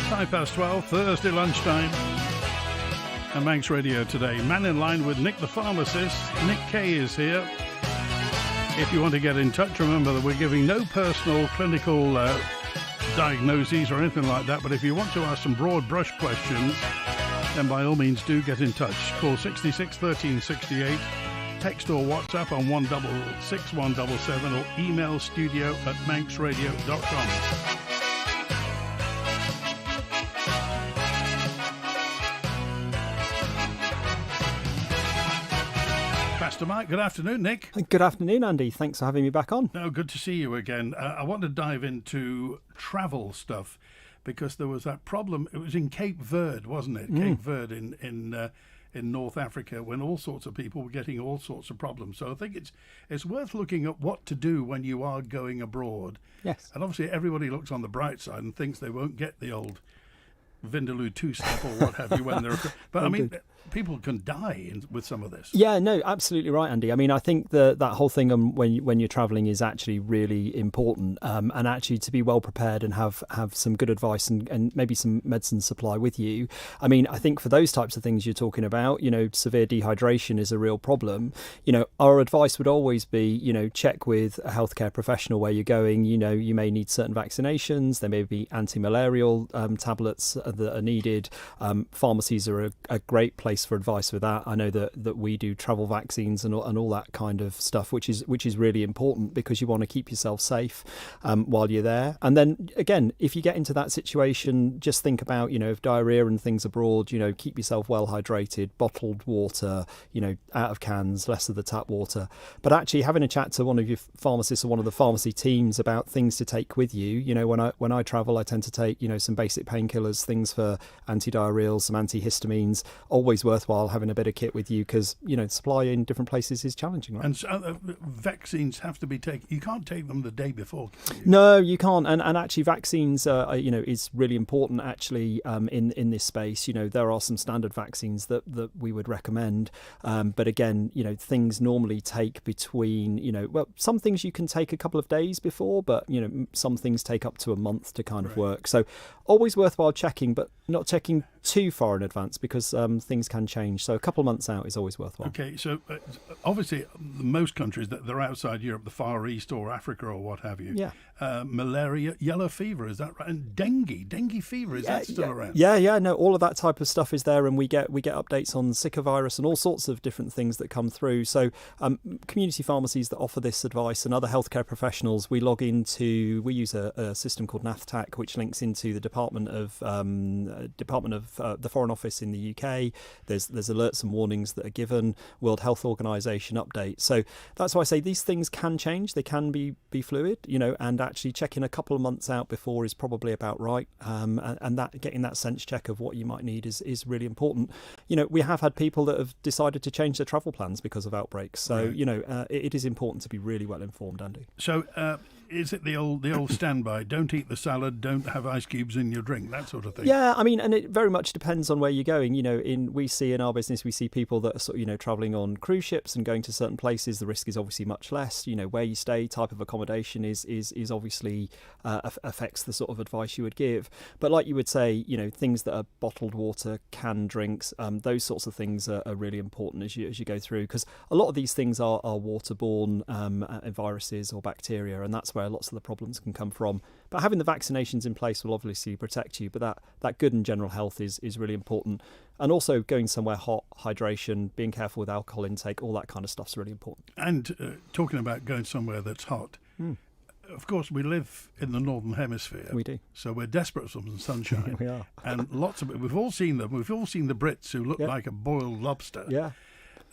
12, Thursday lunchtime. And Manx Radio today. Mannin line with Nick the pharmacist. Nick Kaye is here. If you want to get in touch, remember that we're giving no personal clinical diagnoses or anything like that. But if you want to ask some broad brush questions, then by all means do get in touch. Call 66 13 68. Text or WhatsApp on 166 177 or email studio@manxradio.com. Pastor Mike, good afternoon, Nick. Good afternoon, Andy. Thanks for having me back on. No, good to see you again. I want to dive into travel stuff because there was that problem. It was in Cape Verde, wasn't it? Cape Verde in North Africa, when all sorts of people were getting all sorts of problems. So I think it's worth looking at what to do when you are going abroad. Yes. And obviously everybody looks on the bright side and thinks they won't get the old Vindaloo 2-step or what have you when they're... But I mean, people can die with some of this. Yeah, no, absolutely right, Andy. I mean, I think that whole thing when you're travelling is actually really important, and actually to be well prepared and have some good advice and maybe some medicine supply with you. I mean, I think for those types of things you're talking about, severe dehydration is a real problem. Our advice would always be, check with a healthcare professional where you're going. You may need certain vaccinations. There may be anti-malarial tablets that are needed. Pharmacies are a great place for advice with that. I know that we do travel vaccines and all that kind of stuff, which is really important because you want to keep yourself safe while you're there. And then again, if you get into that situation, just think about if diarrhea and things abroad, keep yourself well hydrated, bottled water, out of cans, less of the tap water. But actually having a chat to one of your pharmacists or one of the pharmacy teams about things to take with you. When I travel, I tend to take some basic painkillers, things for antidiarrheals, some antihistamines. Always worthwhile having a bit of kit with you because supply in different places is challenging, right? And so, vaccines have to be taken. You can't take them the day before, can you? No, you can't. And actually vaccines is really important actually in this space. There are some standard vaccines that we would recommend, but again things normally take between some things you can take a couple of days before, but some things take up to a month to kind of work. So always worthwhile checking, but not checking too far in advance because things can change. So a couple of months out is always worthwhile. Okay, so obviously most countries that they're outside Europe, the Far East or Africa or what have you. Yeah. Malaria, yellow fever, is that right? And dengue fever, is that still around? Yeah, no, all of that type of stuff is there, and we get updates on Zika virus and all sorts of different things that come through. So community pharmacies that offer this advice and other healthcare professionals, we use a system called NAFTAC, which links into the Department of the Foreign Office in the UK. There's alerts and warnings that are given, World Health Organization updates. So that's why I say these things can change. They can be fluid, and actually checking a couple of months out before is probably about right. And that getting that sense check of what you might need is really important. We have had people that have decided to change their travel plans because of outbreaks. So, right. It is important to be really well informed, Andy. So is it the old standby? Don't eat the salad, don't have ice cubes in your drink, that sort of thing? Yeah, I mean, and it very much depends on where you're going. We see in our business, we see people that are sort of, travelling on cruise ships and going to certain places. The risk is obviously much less. Where you stay, type of accommodation is obviously affects the sort of advice you would give. But like you would say, things that are bottled water, canned drinks, those sorts of things are really important as you go through, because a lot of these things are waterborne viruses or bacteria, and that's where lots of the problems can come from. But having the vaccinations in place will obviously protect you, but that good and general health is really important. And also going somewhere hot, hydration, being careful with alcohol intake, all that kind of stuff's really important. And talking about going somewhere that's hot, of course we live in the Northern Hemisphere. We do. So we're desperate for some sunshine. We are. And lots of it, we've all seen them. We've all seen the Brits who look like a boiled lobster. Yeah.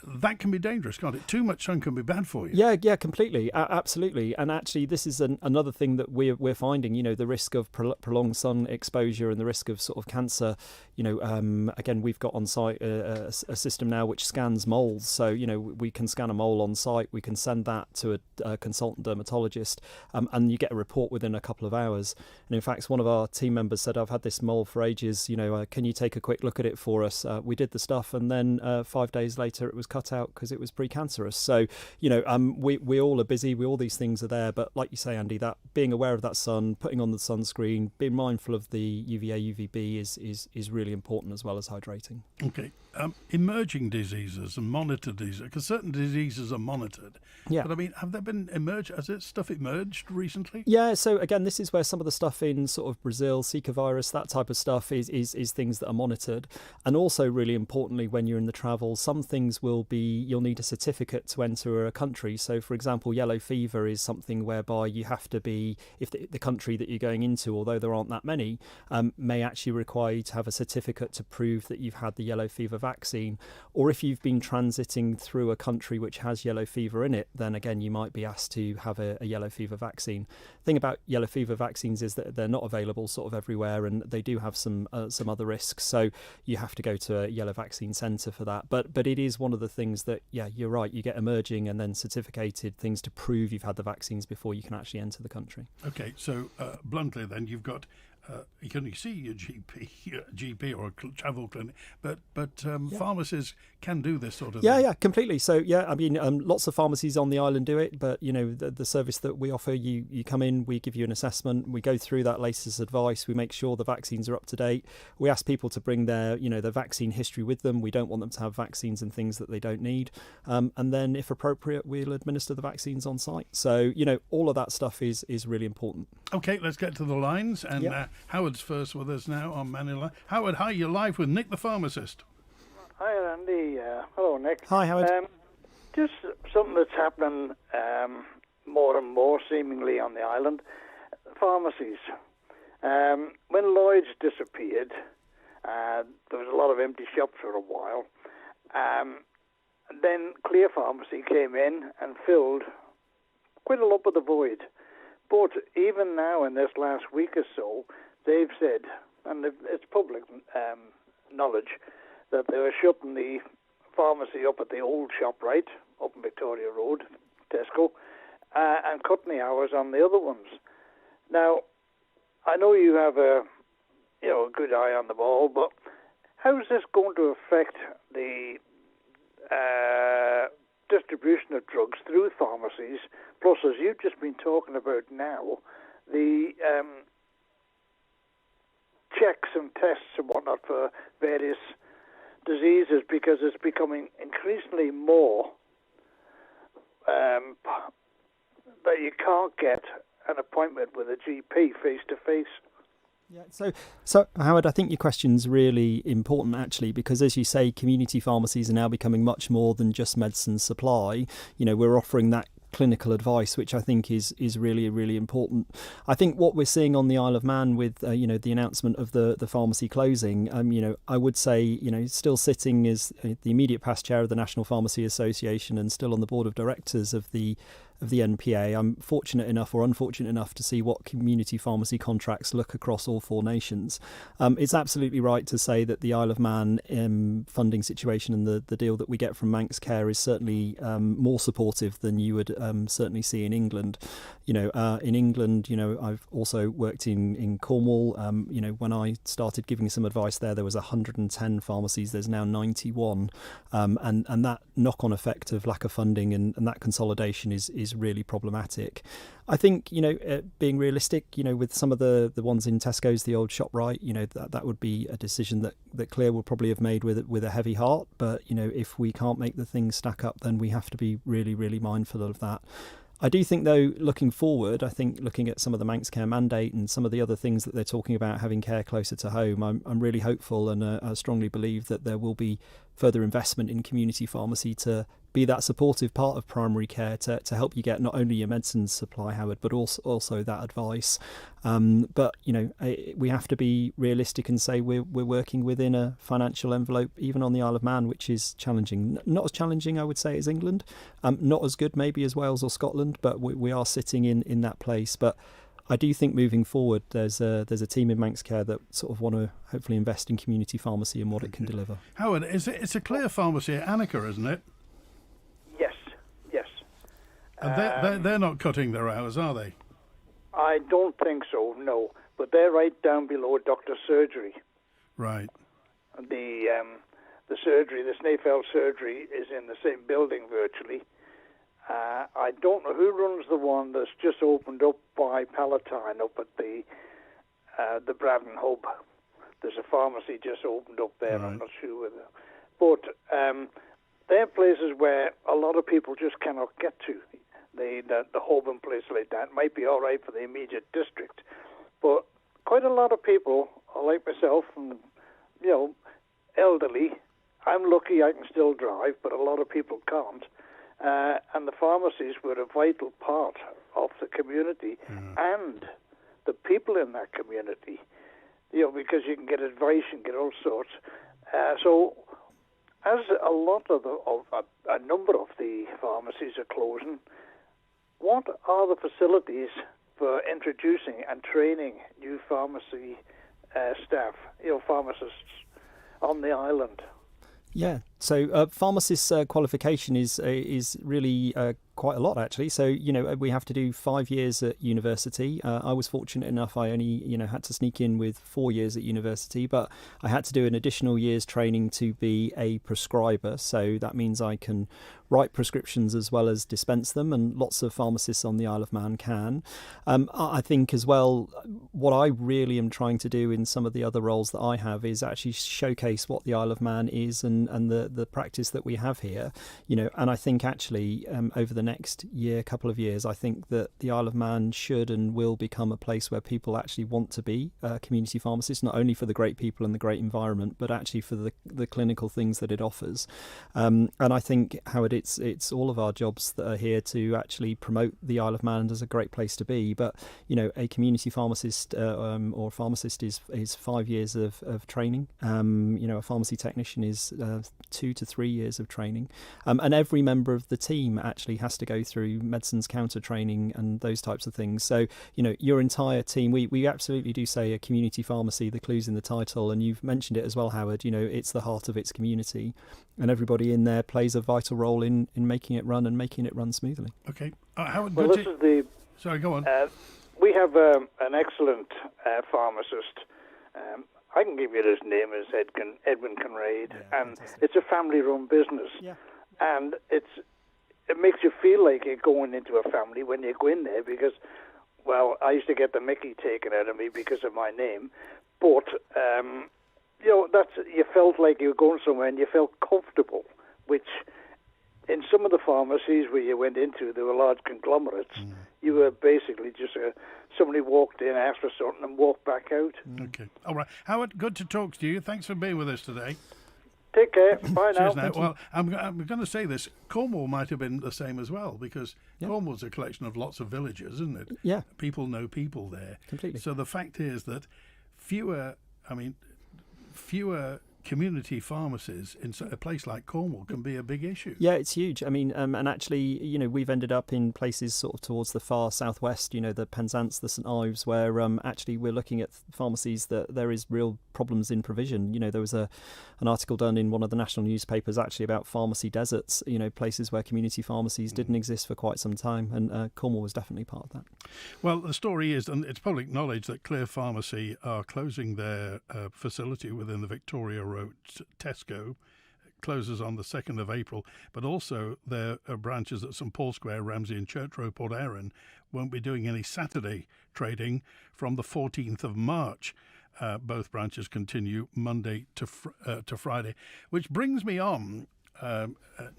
That can be dangerous, can't it? Too much sun can be bad for you. Yeah, completely, absolutely. And actually, this is another thing that we're finding. The risk of prolonged sun exposure and the risk of sort of cancer. Again, we've got on site a system now which scans moles. So we can scan a mole on site. We can send that to a consultant dermatologist, and you get a report within a couple of hours. And in fact, one of our team members said, "I've had this mole for ages. Can you take a quick look at it for us?" We did the stuff, and then 5 days later, it was cut out because it was precancerous. So, we all are busy. All these things are there. But like you say, Andy, that being aware of that sun, putting on the sunscreen, being mindful of the UVA, UVB is really important, as well as hydrating. Okay. Emerging diseases and monitored diseases, because certain diseases are monitored. Yeah. But I mean, have there been has it stuff emerged recently? Yeah. So again, this is where some of the stuff in sort of Brazil, Zika virus, that type of stuff is things that are monitored. And also, really importantly, when you're in the travel, some things you'll need a certificate to enter a country. So, for example, yellow fever is something whereby you have to be, if the country that you're going into, although there aren't that many, may actually require you to have a certificate to prove that you've had the yellow fever vaccine. Or if you've been transiting through a country which has yellow fever in it, then again, you might be asked to have a yellow fever vaccine. The thing about yellow fever vaccines is that they're not available sort of everywhere, and they do have some other risks. So you have to go to a yellow vaccine centre for that. But it is one of the things that, yeah, you're right, you get emerging and then certificated things to prove you've had the vaccines before you can actually enter the country. Okay, so bluntly then, you've got you can see your GP or a travel clinic, but pharmacies can do this sort of thing. Yeah, completely. So yeah, I mean, lots of pharmacies on the island do it, but the service that we offer, you come in, we give you an assessment, we go through that latest advice, we make sure the vaccines are up to date. We ask people to bring their vaccine history with them. We don't want them to have vaccines and things that they don't need, and then if appropriate, we'll administer the vaccines on site. So all of that stuff is really important. Okay, let's get to the lines, and Howard's first with us now on Mannin. Howard, hi, you're live with Nick the pharmacist. Hi, Andy. Hello, Nick. Hi, Howard. Just something that's happening more and more, seemingly, on the island. Pharmacies. When Lloyd's disappeared, there was a lot of empty shops for a while. Then Clear Pharmacy came in and filled quite a lot of the void. But even now, in this last week or so, they've said, and it's public knowledge, that they were shutting the pharmacy up at the old ShopRite, up in Victoria Road, Tesco, and cutting the hours on the other ones. Now, I know you have a good eye on the ball, but how is this going to affect the distribution of drugs through pharmacies? Plus, as you've just been talking about now, the checks and tests and whatnot for various diseases, because it's becoming increasingly more that you can't get an appointment with a GP face to face. Yeah, so Howard, I think your question's really important, actually, because as you say, community pharmacies are now becoming much more than just medicine supply. We're offering that clinical advice, which I think is really, really important. I think what we're seeing on the Isle of Man with the announcement of the pharmacy closing, I would say still sitting as the immediate past chair of the National Pharmacy Association and still on the board of directors of the NPA. I'm fortunate enough or unfortunate enough to see what community pharmacy contracts look across all four nations. It's absolutely right to say that the Isle of Man funding situation and the deal that we get from Manx Care is certainly more supportive than you would certainly see in England. In England, I've also worked in Cornwall. When I started giving some advice there was 110 pharmacies. There's now 91, and that knock-on effect of lack of funding and that consolidation is really problematic. I think being realistic, with some of the ones in Tesco's, the old ShopRite, that would be a decision that Clear will probably have made with a heavy heart. But if we can't make the things stack up, then we have to be really, really mindful of that. I do think, though, looking forward, I think looking at some of the Manx Care mandate and some of the other things that they're talking about, having care closer to home, I'm really hopeful, and I strongly believe that there will be further investment in community pharmacy to be that supportive part of primary care to help you get not only your medicine supply, Howard, but also that advice. But we have to be realistic and say we're working within a financial envelope, even on the Isle of Man, which is challenging. Not as challenging, I would say, as England. Not as good maybe as Wales or Scotland, but we are sitting in that place. But I do think moving forward, there's a team in Manx Care that sort of want to hopefully invest in community pharmacy and what it can deliver. Howard, it's a Clear pharmacy at Annika, isn't it? Yes. And they're not cutting their hours, are they? I don't think so, no. But they're right down below doctor's surgery. Right. The the surgery, the Snaefell surgery, is in the same building virtually. I don't know who runs the one that's just opened up by Palatine up at the Braddon Hub. There's a pharmacy just opened up there. Right. I'm not sure whether, but they're places where a lot of people just cannot get to. The hub and places like that might be all right for the immediate district, but quite a lot of people, like myself, and elderly. I'm lucky I can still drive, but a lot of people can't. And the pharmacies were a vital part of the community and the people in that community, because you can get advice and get all sorts. So as a lot of a number of the pharmacies are closing, what are the facilities for introducing and training new pharmacy staff, pharmacists on the island? Yeah, so pharmacist qualification is really quite a lot, actually. So, we have to do 5 years at university. I was fortunate enough, I only, had to sneak in with 4 years at university, but I had to do an additional year's training to be a prescriber. So that means I can write prescriptions as well as dispense them, and lots of pharmacists on the Isle of Man can. I think as well, what I really am trying to do in some of the other roles that I have is actually showcase what the Isle of Man is and the practice that we have here, and I think actually over the next couple of years, I think that the Isle of Man should and will become a place where people actually want to be community pharmacists, not only for the great people and the great environment, but actually for the clinical things that it offers. And I think, Howard, it's all of our jobs that are here to actually promote the Isle of Man as a great place to be. But a community pharmacist or pharmacist is 5 years of training. A pharmacy technician is 2 to 3 years of training, and every member of the team actually has to go through medicines counter training and those types of things. So your entire team, we absolutely do say a community pharmacy. The clue's in the title, and you've mentioned it as well, Howard. It's the heart of its community, and everybody in there plays a vital role in making it run and making it run smoothly. Okay, Howard. Well, this is the. Sorry, go on. We have an excellent pharmacist. I can give you his name as Edwin Conrad, and fantastic. It's a family-run business, and it makes you feel like you're going into a family when you go in there because, well, I used to get the mickey taken out of me because of my name, but you felt like you were going somewhere and you felt comfortable, which in some of the pharmacies where you went into, there were large conglomerates. You were basically just somebody walked in, asked for something, and walked back out. Okay. All right. Howard, good to talk to you. Thanks for being with us today. Take care. Bye now. Cheers now. Well, I'm going to say this. Cornwall might have been the same as well, because Cornwall's a collection of lots of villages, isn't it? Yeah. People know people there. Completely. So the fact is that fewer community pharmacies in a place like Cornwall can be a big issue. Yeah, it's huge. I mean, and actually, we've ended up in places sort of towards the far southwest, the Penzance, the St Ives, where actually we're looking at pharmacies that there is real problems in provision. There was an article done in one of the national newspapers actually about pharmacy deserts, places where community pharmacies didn't exist for quite some time, and Cornwall was definitely part of that. Well, the story is, and it's public knowledge, that Clear Pharmacy are closing their facility within the Victoria Road Tesco. It closes on the 2nd of April, but also their branches at St Paul Square, Ramsey and Church Road, Port Erin, won't be doing any Saturday trading from the 14th of March. Both branches continue Monday to Friday, which brings me on,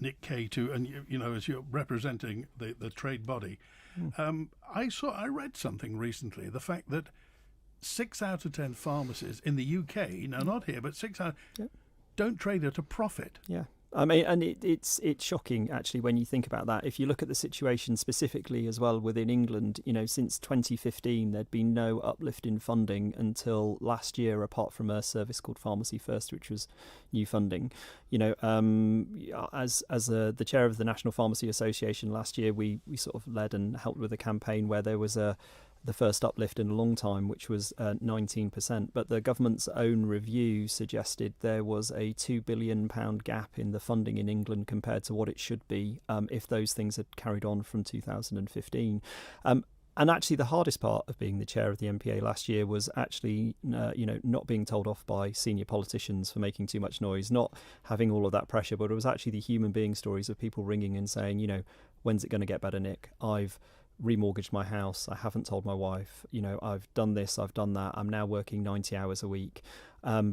Nick Kaye, and as you're representing the trade body, I read something recently, the fact that 6 out of 10 pharmacies in the UK, now not here, but 6 out, don't trade at a profit. Yeah. I mean, and it's shocking, actually, when you think about that. If you look at the situation specifically as well within England, since 2015, there'd been no uplift in funding until last year, apart from a service called Pharmacy First, which was new funding. As the chair of the National Pharmacy Association last year, we sort of led and helped with a campaign where there was the first uplift in a long time, which was 19%. But the government's own review suggested there was a £2 billion gap in the funding in England compared to what it should be if those things had carried on from 2015. And actually, the hardest part of being the chair of the MPA last year was actually, not being told off by senior politicians for making too much noise, not having all of that pressure, but it was actually the human being stories of people ringing and saying, when's it going to get better, Nick? I've remortgaged my house. I haven't told my wife. I've done this, I've done that. I'm now working 90 hours a week.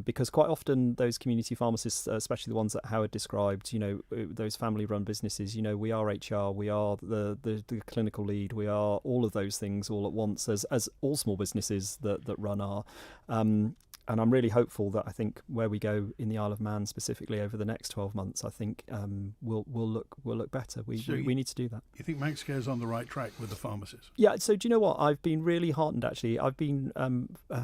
Because quite often those community pharmacists, especially the ones that Howard described, those family-run businesses, we are HR, we are the clinical lead, we are all of those things all at once, as all small businesses that run are. And I'm really hopeful that I think where we go in the Isle of Man specifically over the next 12 months, I think we'll look better. We need to do that. You think Manx Care is on the right track with the pharmacists? Yeah. So do you know what? I've been really heartened actually. I've been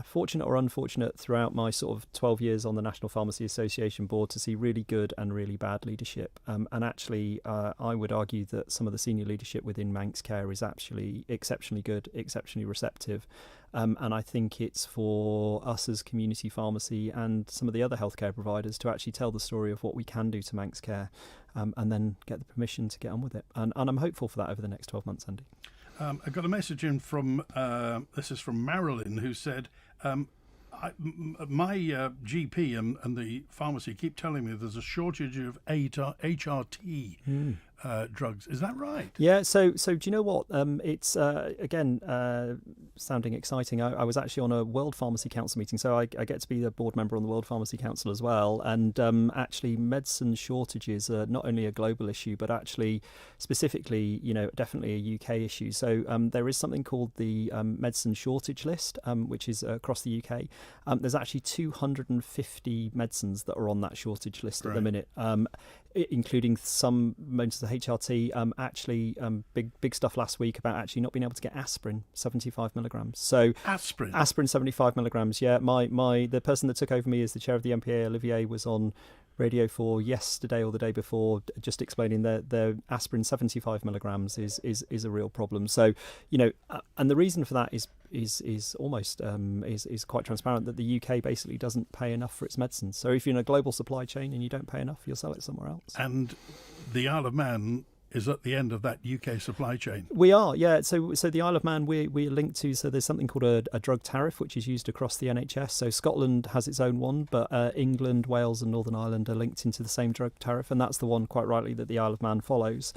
fortunate or unfortunate throughout my sort of 12 years on the National Pharmacy Association board to see really good and really bad leadership. And actually, I would argue that some of the senior leadership within Manx Care is actually exceptionally good, exceptionally receptive. And I think it's for us as community pharmacy and some of the other healthcare providers to actually tell the story of what we can do to Manx Care, and then get the permission to get on with it. And I'm hopeful for that over the next 12 months, Andy. I got a message in from, this is from Marilyn, who said, my GP and the pharmacy keep telling me there's a shortage of HRT drugs. Is that right? Yeah. So do you know what? It's again sounding exciting. I was actually on a World Pharmacy Council meeting, so I get to be a board member on the World Pharmacy Council as well. And actually, medicine shortages are not only a global issue, but actually specifically, definitely a UK issue. So there is something called the medicine shortage list, which is across the UK. There's actually 250 medicines that are on that shortage list at the minute, including some most of the HRT. Big stuff last week about actually not being able to get aspirin, 75 milligrams. So aspirin 75 milligrams. Yeah, the person that took over me as the chair of the MPA, Olivier, was on Radio 4 yesterday or the day before, just explaining that their aspirin 75 milligrams is a real problem. So, and the reason for that is almost is quite transparent, that the UK basically doesn't pay enough for its medicines. So if you're in a global supply chain and you don't pay enough, you'll sell it somewhere else. And the Isle of Man is at the end of that UK supply chain. We are, yeah. So the Isle of Man we're linked to. So there's something called a drug tariff, which is used across the NHS. So Scotland has its own one, but England, Wales, and Northern Ireland are linked into the same drug tariff, and that's the one, quite rightly, that the Isle of Man follows.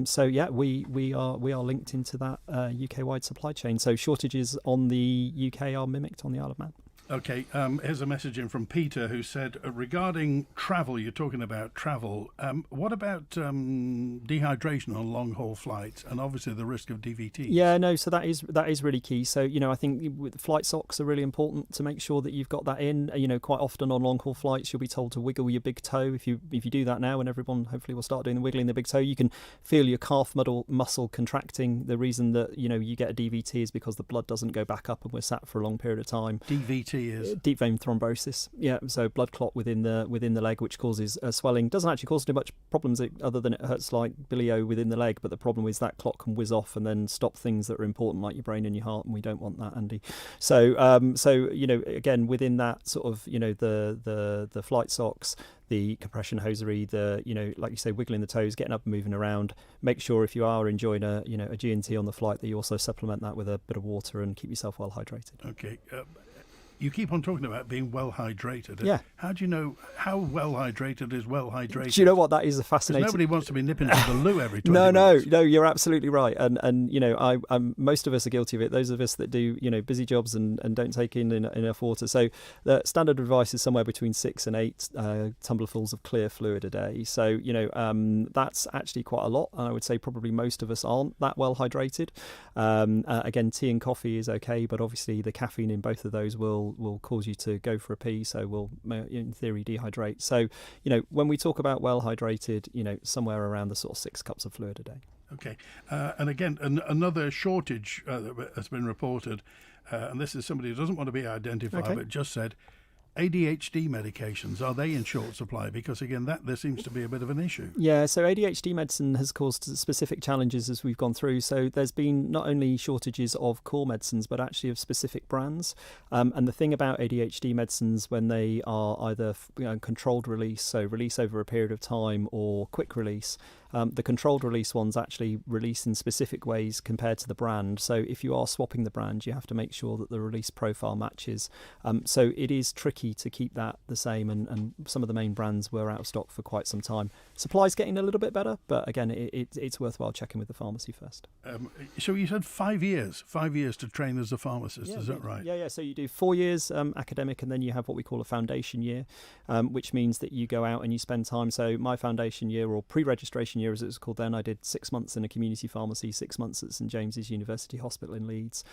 So yeah, we are linked into that UK-wide supply chain. So shortages on the UK are mimicked on the Isle of Man. Okay, here's a message in from Peter, who said, regarding travel, you're talking about travel, what about dehydration on long-haul flights and obviously the risk of DVTs? Yeah, no, so that is really key. So, I think with flight socks are really important to make sure that you've got that in. Quite often on long-haul flights, you'll be told to wiggle your big toe. If you do that now, and everyone hopefully will start doing the wiggling the big toe, you can feel your calf muscle contracting. The reason that, you get a DVT is because the blood doesn't go back up and we're sat for a long period of time. DVT is deep vein thrombosis. Yeah, so blood clot within the leg, which causes swelling. Doesn't actually cause too much problems other than it hurts like billy-o within the leg. But the problem is that clot can whiz off and then stop things that are important, like your brain and your heart, and we don't want that, Andy. So again, within that sort of the flight socks, the compression hosiery, like you say, wiggling the toes, getting up and moving around. Make sure if you are enjoying a G&T on the flight that you also supplement that with a bit of water and keep yourself well hydrated. Okay. You keep on talking about being well hydrated. Yeah. How do you know how well hydrated is well hydrated? Do you know what? That is a fascinating. Nobody wants to be nipping to the loo every 20 minutes. No, you're absolutely right. And most of us are guilty of it. Those of us that do busy jobs and don't take in enough water. So the standard advice is somewhere between 6 and 8 tumblerfuls of clear fluid a day. So that's actually quite a lot. And I would say probably most of us aren't that well hydrated. Again, tea and coffee is okay, but obviously the caffeine in both of those will cause you to go for a pee, so will in theory dehydrate. So when we talk about well hydrated, somewhere around the sort of 6 cups of fluid a day. Okay, and again, another shortage has been reported, and this is somebody who doesn't want to be identified, but just said ADHD medications, are they in short supply? Because again, there seems to be a bit of an issue. Yeah, so ADHD medicine has caused specific challenges as we've gone through. So there's been not only shortages of core medicines, but actually of specific brands. And the thing about ADHD medicines, when they are either controlled release, so release over a period of time, or quick release, The controlled release ones actually release in specific ways compared to the brand. So if you are swapping the brand, you have to make sure that the release profile matches. So it is tricky to keep that the same, and some of the main brands were out of stock for quite some time. Supply's getting a little bit better, but again, it's worthwhile checking with the pharmacy first. So you said 5 years to train as a pharmacist, is that right? Yeah. So you do 4 years academic, and then you have what we call a foundation year, which means that you go out and you spend time. So my foundation year, or pre-registration year as it was called then, I did 6 months in a community pharmacy, 6 months at St James's University Hospital in Leeds.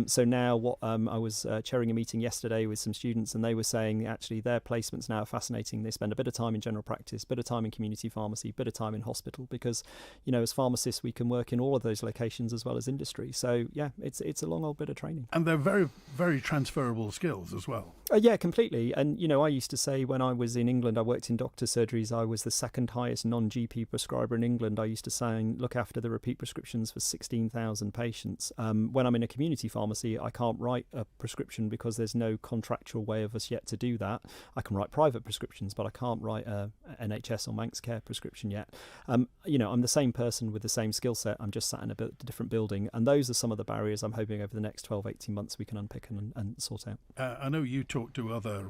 So now I was chairing a meeting yesterday with some students, and they were saying actually their placements now are fascinating. They spend a bit of time in general practice, bit of time in community pharmacy, bit of time in hospital, because as pharmacists we can work in all of those locations as well as industry. So yeah, it's a long old bit of training, and they're very, very transferable skills as well. Yeah, completely. And I used to say when I was in England, I worked in doctor's surgeries, I was the second highest non-GP prescriber in England. I used to look after the repeat prescriptions for 16,000 patients. When I'm in a community pharmacy, I can't write a prescription because there's no contractual way of us yet to do that. I can write private prescriptions, but I can't write a NHS or Manx Care prescription yet. I'm the same person with the same skill set. I'm just sat in a different building, and those are some of the barriers I'm hoping over the next 12, 18 months we can unpick and sort out. I know you talk to other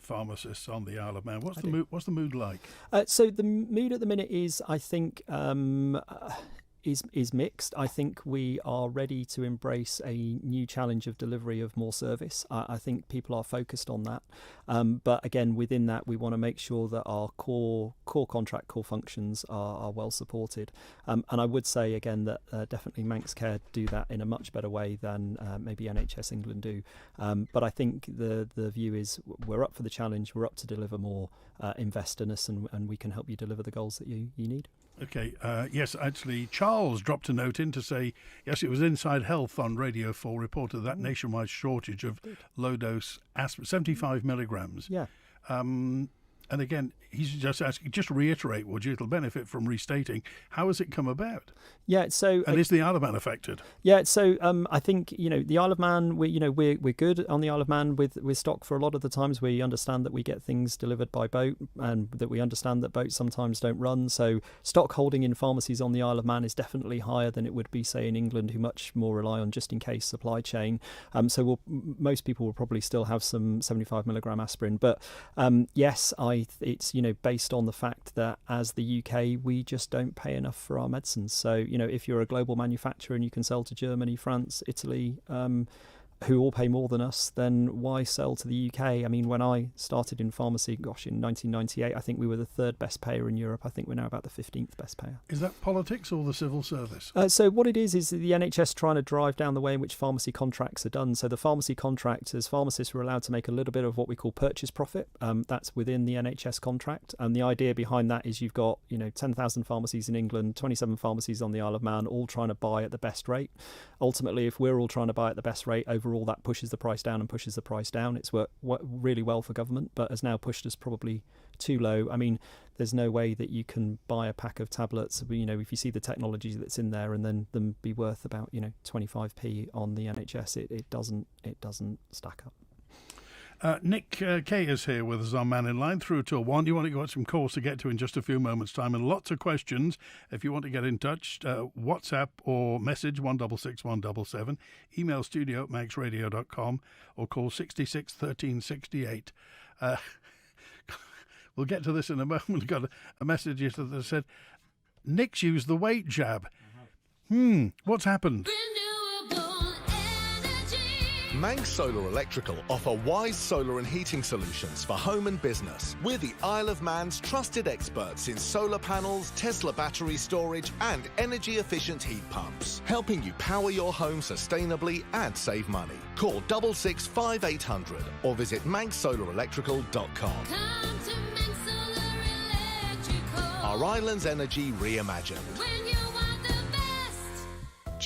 pharmacists on the Isle of Man. What's the mood like? So the mood at the minute is, I think, is mixed. I think we are ready to embrace a new challenge of delivery of more service. I think people are focused on that. But again, within that, we want to make sure that our core contract, core functions are well supported. And I would say again that definitely Manx Care do that in a much better way than maybe NHS England do. But I think the view is we're up for the challenge. We're up to deliver more. Invest in us, and we can help you deliver the goals that you need. Okay, yes, actually, Charles dropped a note in to say, yes, it was Inside Health on Radio 4 reported that nationwide shortage of low-dose aspirin, 75 milligrams. Yeah. And again, he's just asking, just reiterate, would you? It'll benefit from restating. How has it come about? Yeah, so... And is the Isle of Man affected? Yeah, so I think, the Isle of Man, we're good on the Isle of Man with stock for a lot of the times. We understand that we get things delivered by boat, and that we understand that boats sometimes don't run. So stock holding in pharmacies on the Isle of Man is definitely higher than it would be, say, in England, who much more rely on just-in-case supply chain. So most people will probably still have some 75 milligram aspirin. But yes, it's based on the fact that as the UK we just don't pay enough for our medicines. So if you're a global manufacturer and you can sell to Germany, France, Italy, who all pay more than us, then why sell to the UK? I mean, when I started in pharmacy, in 1998, I think we were the third best payer in Europe. I think we're now about the 15th best payer. Is that politics or the civil service? So what it is the NHS trying to drive down the way in which pharmacy contracts are done. So the pharmacy contracts, as pharmacists, were allowed to make a little bit of what we call purchase profit. That's within the NHS contract. And the idea behind that is you've got, 10,000 pharmacies in England, 27 pharmacies on the Isle of Man, all trying to buy at the best rate. Ultimately, if we're all trying to buy at the best rate, overall that pushes the price down and pushes the price down. It's worked really well for government, but has now pushed us probably too low. I mean, there's no way that you can buy a pack of tablets, if you see the technology that's in there, and then them be worth about 25p on the NHS. It doesn't stack up. Nick Kaye is here with us on Mannin Line through till 1. You want to go some calls to get to in just a few moments' time, and lots of questions. If you want to get in touch, WhatsApp or message 166 177, email studio@manxradio.com, or call 66 13 68. We'll get to this in a moment. We've got a message here that said, Nick's used the weight jab. What's happened? Manx Solar Electrical offer wise solar and heating solutions for home and business. We're the Isle of Man's trusted experts in solar panels, Tesla battery storage and energy-efficient heat pumps, helping you power your home sustainably and save money. Call 66 5800 or visit manxsolarelectrical.com. Come to Manx Solar Electrical. Our island's energy reimagined. When you want the best.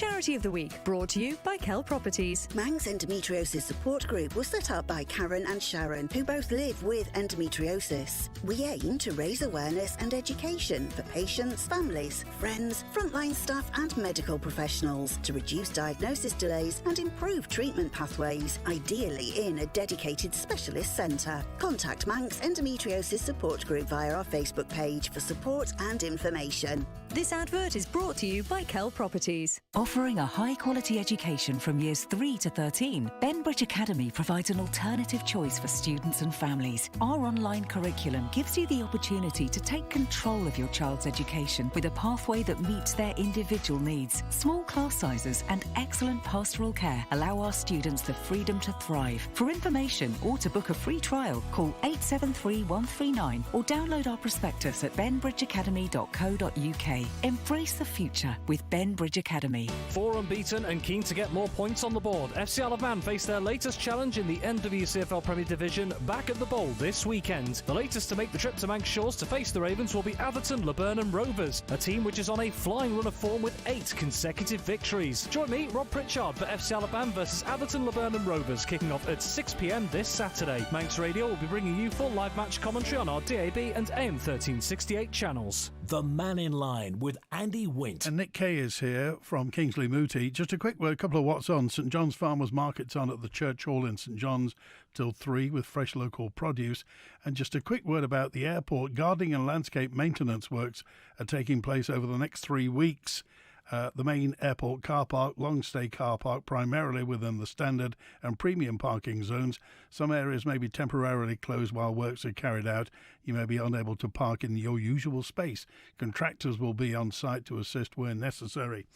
Charity of the Week, brought to you by Kell Properties. Manx Endometriosis Support Group was set up by Karen and Sharon, who both live with endometriosis. We aim to raise awareness and education for patients, families, friends, frontline staff and medical professionals to reduce diagnosis delays and improve treatment pathways, ideally in a dedicated specialist centre. Contact Manx Endometriosis Support Group via our Facebook page for support and information. This advert is brought to you by Kell Properties. Offering a high-quality education from years 3 to 13, Benbridge Academy provides an alternative choice for students and families. Our online curriculum gives you the opportunity to take control of your child's education with a pathway that meets their individual needs. Small class sizes and excellent pastoral care allow our students the freedom to thrive. For information or to book a free trial, call 873 139 or download our prospectus at benbridgeacademy.co.uk. Embrace the future with Benbridge Academy. 4 unbeaten and keen to get more points on the board, FC Isle of Man face their latest challenge in the NWCFL Premier Division back at the Bowl this weekend. The latest to make the trip to Manx Shores to face the Ravens will be Atherton Laburnum Rovers, a team which is on a flying run of form with 8 consecutive victories. Join me, Rob Pritchard, for FC Isle of Man versus Atherton Laburnum Rovers, kicking off at 6 p.m. this Saturday. Manx Radio will be bringing you full live match commentary on our DAB and AM 1368 channels. The Mannin Line with Andy Wint. And Nick Kaye is here from Kingsley Muti. Just a quick word, a couple of what's on. St John's Farmers Market's on at the Church Hall in St John's till 3 with fresh local produce. And just a quick word about the airport. Gardening and landscape maintenance works are taking place over the next 3 weeks. The main airport car park, long stay car park, primarily within the standard and premium parking zones. Some areas may be temporarily closed while works are carried out. You may be unable to park in your usual space. Contractors will be on site to assist where necessary.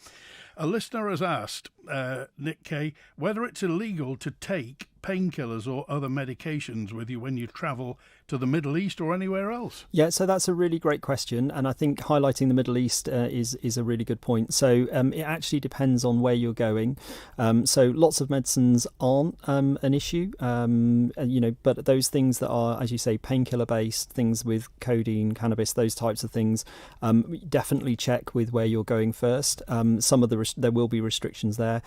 A listener has asked, Nick Kaye, whether it's illegal to take painkillers or other medications with you when you travel to the Middle East or anywhere else? Yeah, so that's a really great question, and I think highlighting the Middle East is a really good point. So it actually depends on where you're going. So lots of medicines aren't an issue, but those things that are, as you say, painkiller based, things with codeine, cannabis, those types of things, definitely check with where you're going first. Some of there will be restrictions there.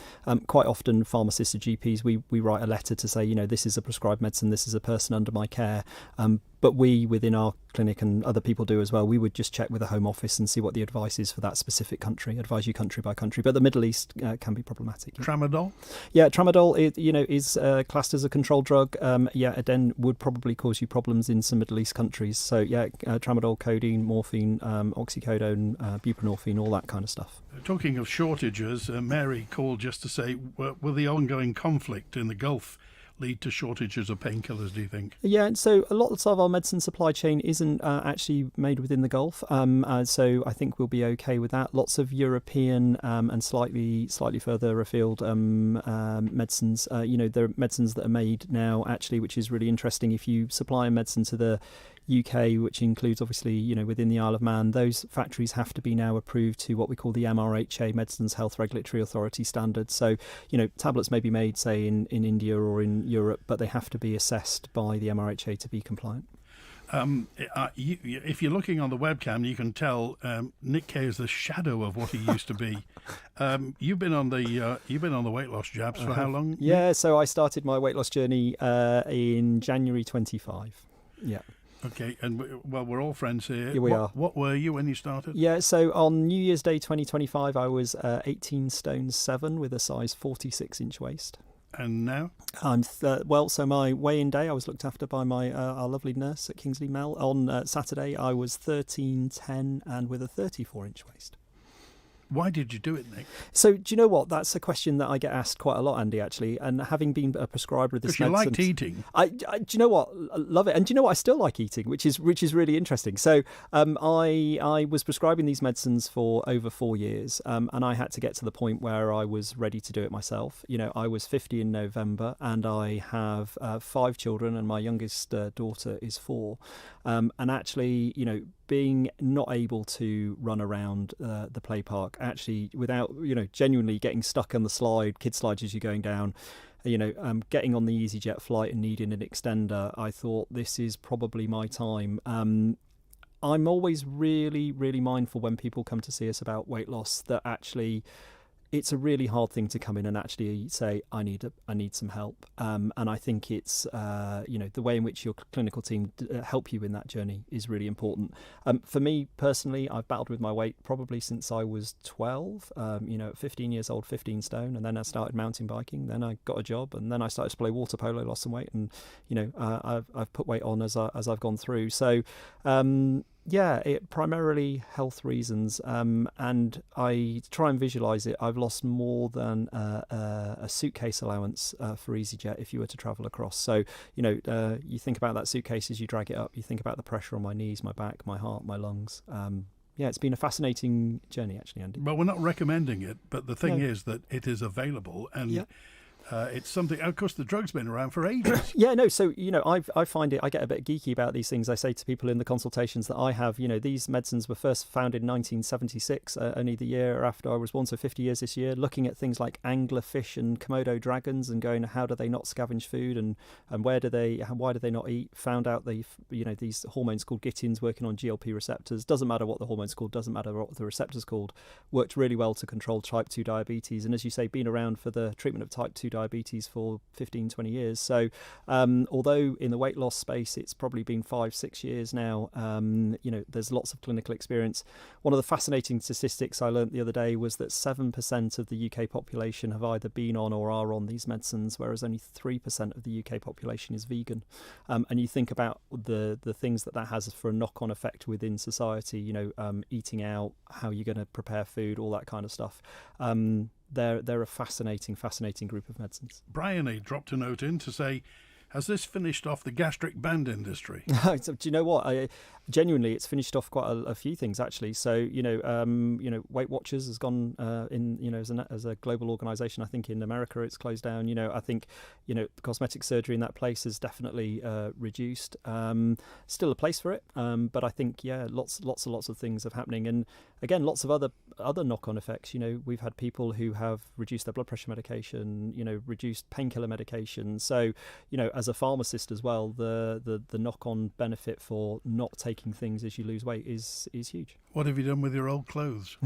Quite often, pharmacists or GPs, we write a letter to say, this is a prescribed medicine, this is a person under my care. But we, within our clinic, and other people do as well, we would just check with the Home Office and see what the advice is for that specific country, advise you country by country. But the Middle East can be problematic. Yeah. Tramadol? Yeah, tramadol is classed as a controlled drug. Then would probably cause you problems in some Middle East countries. So tramadol, codeine, morphine, oxycodone, buprenorphine, all that kind of stuff. Talking of shortages, Mary called just to say, will the ongoing conflict in the Gulf lead to shortages of painkillers, do you think? Yeah, so a lot of our medicine supply chain isn't actually made within the Gulf, so I think we'll be okay with that. Lots of European and slightly further afield medicines. There are medicines that are made now, actually, which is really interesting. If you supply a medicine to the UK, which includes obviously, within the Isle of Man, those factories have to be now approved to what we call the MRHA, Medicines Health Regulatory Authority standards. So, tablets may be made, say, in India or in Europe, but they have to be assessed by the MRHA to be compliant. If you're looking on the webcam, you can tell Nick Kaye is the shadow of what he used to be. You've been on the weight loss jabs for how long? Yeah, so I started my weight loss journey in January 25. Yeah. Okay, and we're all friends here. Yeah, we are. What were you when you started? Yeah, so on New Year's Day 2025, I was 18 stone 7 with a size 46-inch waist. And now? I'm so my weigh-in day, I was looked after by my our lovely nurse at Kingsley Mel. On Saturday, I was 13.10 and with a 34-inch waist. Why did you do it, Nick? So, do you know what? That's a question that I get asked quite a lot, Andy, actually. And having been a prescriber of this medicine... Because you liked eating. Do you know what? I love it. And do you know what? I still like eating, which is really interesting. So, I was prescribing these medicines for over 4 years, and I had to get to the point where I was ready to do it myself. I was 50 in November, and I have 5 children, and my youngest daughter is 4. And actually, being not able to run around the play park, actually, without, genuinely getting stuck on the kid slides as you're going down, getting on the EasyJet flight and needing an extender, I thought this is probably my time. I'm always really, really mindful when people come to see us about weight loss that actually it's a really hard thing to come in and actually say, I need some help. And I think it's, the way in which your clinical team help you in that journey is really important. For me personally, I've battled with my weight probably since I was 12, at 15 years old, 15 stone. And then I started mountain biking. Then I got a job, and then I started to play water polo, lost some weight. And, I've put weight on as I've gone through. So, it primarily health reasons, and I try and visualise it. I've lost more than a suitcase allowance for EasyJet if you were to travel across. So, you think about that suitcase as you drag it up. You think about the pressure on my knees, my back, my heart, my lungs. It's been a fascinating journey, actually, Andy. Well, we're not recommending it, but the thing is that it is available, and it's something. Of course, the drug's been around for ages. So I find it. I get a bit geeky about these things. I say to people in the consultations that I have, these medicines were first founded in 1976, only the year after I was born, so 50 years this year. Looking at things like anglerfish and Komodo dragons, and going, how do they not scavenge food, and why do they not eat? Found out these hormones called gitins working on GLP receptors. Doesn't matter what the hormone's called. Doesn't matter what the receptor's called. Worked really well to control type 2 diabetes, and as you say, been around for the treatment of type 2 diabetes for 15, 20 years. So although in the weight loss space it's probably been 5-6 years now, there's lots of clinical experience. One of the fascinating statistics I learnt the other day was that 7% of the UK population have either been on or are on these medicines, whereas only 3% of the UK population is vegan. And you think about the things that has for a knock-on effect within society, eating out, how you're going to prepare food, all that kind of stuff. They're a fascinating group of medicines. Bryony dropped a note in to say, has this finished off the gastric band industry? Do you know what? Genuinely, it's finished off quite a few things, actually. So, Weight Watchers has gone as a global organisation. I think in America it's closed down. I think, cosmetic surgery in that place has definitely reduced. Still a place for it, but I think lots of things are happening, and again, lots of other knock-on effects. We've had people who have reduced their blood pressure medication, reduced painkiller medication. So, as a pharmacist as well, the knock-on benefit for not taking things as you lose weight is huge. What have you done with your old clothes?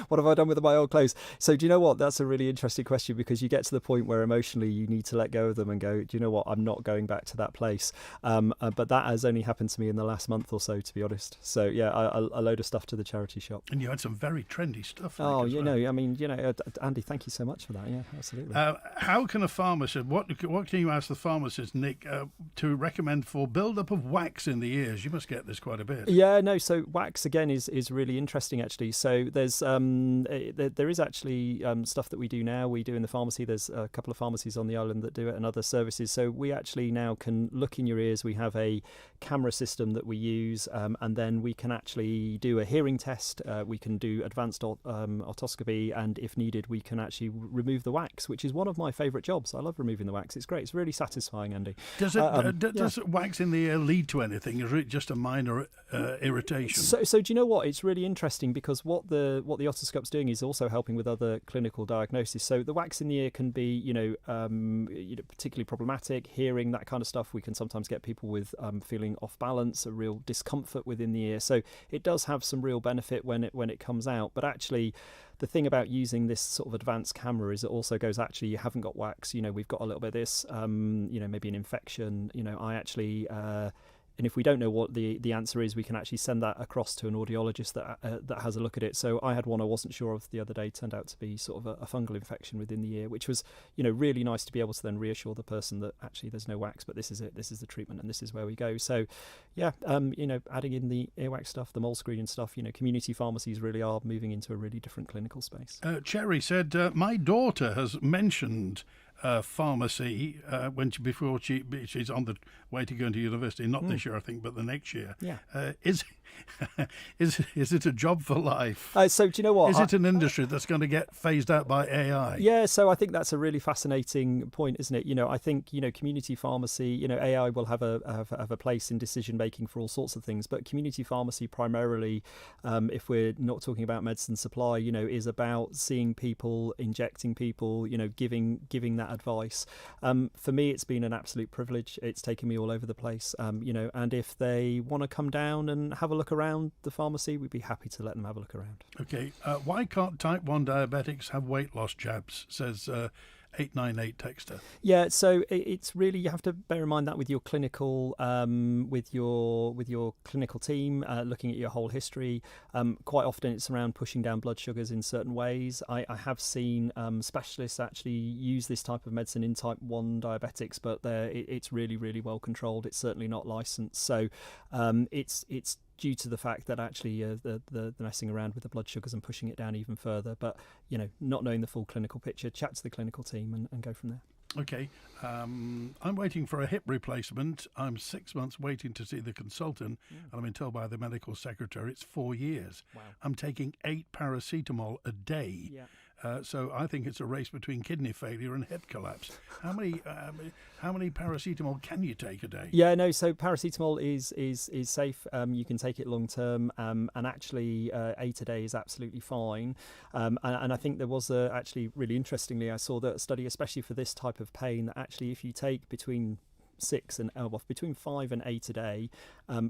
What have I done with my old clothes? So do you know what? That's a really interesting question, because you get to the point where emotionally you need to let go of them and go, do you know what? I'm not going back to that place. But that has only happened to me in the last month or so, to be honest. So a load of stuff to the charity shop. And you had some very trendy stuff. Andy, thank you so much for that. Yeah, absolutely. How can a pharmacist, what can you ask the pharmacist, Nick, to recommend for build-up of wax in the ears? You must get this quite a bit. So wax again is really interesting, actually. So there's there is actually stuff that we do now. We do in the pharmacy. There's a couple of pharmacies on the island that do it, and other services. So we actually now can look in your ears. We have a camera system that we use, and then we can actually do a hearing test. We can do advanced otoscopy, and if needed, we can actually remove the wax, which is one of my favourite jobs. I love removing the wax. It's great. It's really satisfying, Andy. Does wax in the ear lead to anything? Is it just a minor irritation? So do you know what? It's really interesting, because what the otoscope's doing is also helping with other clinical diagnosis. So the wax in the ear can be, particularly problematic. Hearing, that kind of stuff. We can sometimes get people with feeling off balance, a real discomfort within the ear. So it does have some real benefit when it comes out. But actually, the thing about using this sort of advanced camera is it also goes, actually, you haven't got wax. We've got a little bit of this. Maybe an infection. I actually. And if we don't know what the answer is, we can actually send that across to an audiologist that has a look at it. So I had one I wasn't sure of the other day. Turned out to be sort of a fungal infection within the ear, which was, really nice to be able to then reassure the person that actually there's no wax, but this is it. This is the treatment, and this is where we go. So, adding in the earwax stuff, the mole screening stuff, community pharmacies really are moving into a really different clinical space. Cherry said, my daughter has mentioned pharmacy before she's on the way to go into university, not this year I think, but the next year. Is it a job for life? So do you know what? Is it an industry that's going to get phased out by AI? Yeah, so I think that's a really fascinating point, isn't it? I think community pharmacy, AI will have a place in decision making for all sorts of things, but community pharmacy primarily, if we're not talking about medicine supply, is about seeing people, injecting people, giving that that advice. For me, it's been an absolute privilege. It's taken me all over the place, and if they want to come down and have a look around the pharmacy, we'd be happy to let them have a look around. Okay, why can't type 1 diabetics have weight loss jabs, says 898 texter? Yeah, so it's really, you have to bear in mind that with your clinical clinical team, looking at your whole history. Quite often it's around pushing down blood sugars in certain ways. I have seen specialists actually use this type of medicine in type 1 diabetics, but it's really, really well controlled. It's certainly not licensed. So it's due to the fact that actually the messing around with the blood sugars and pushing it down even further. But, not knowing the full clinical picture, chat to the clinical team and go from there. Okay, I'm waiting for a hip replacement. I'm 6 months waiting to see the consultant, and I've been told by the medical secretary it's 4 years. Wow. I'm taking 8 paracetamol a day. Yeah. So I think it's a race between kidney failure and hip collapse. How many paracetamol can you take a day? Yeah, no. So paracetamol is safe. You can take it long term, and actually 8 a day is absolutely fine. And I think there was actually really interestingly, I saw that study, especially for this type of pain, that actually if you take between 5 and 8 a day,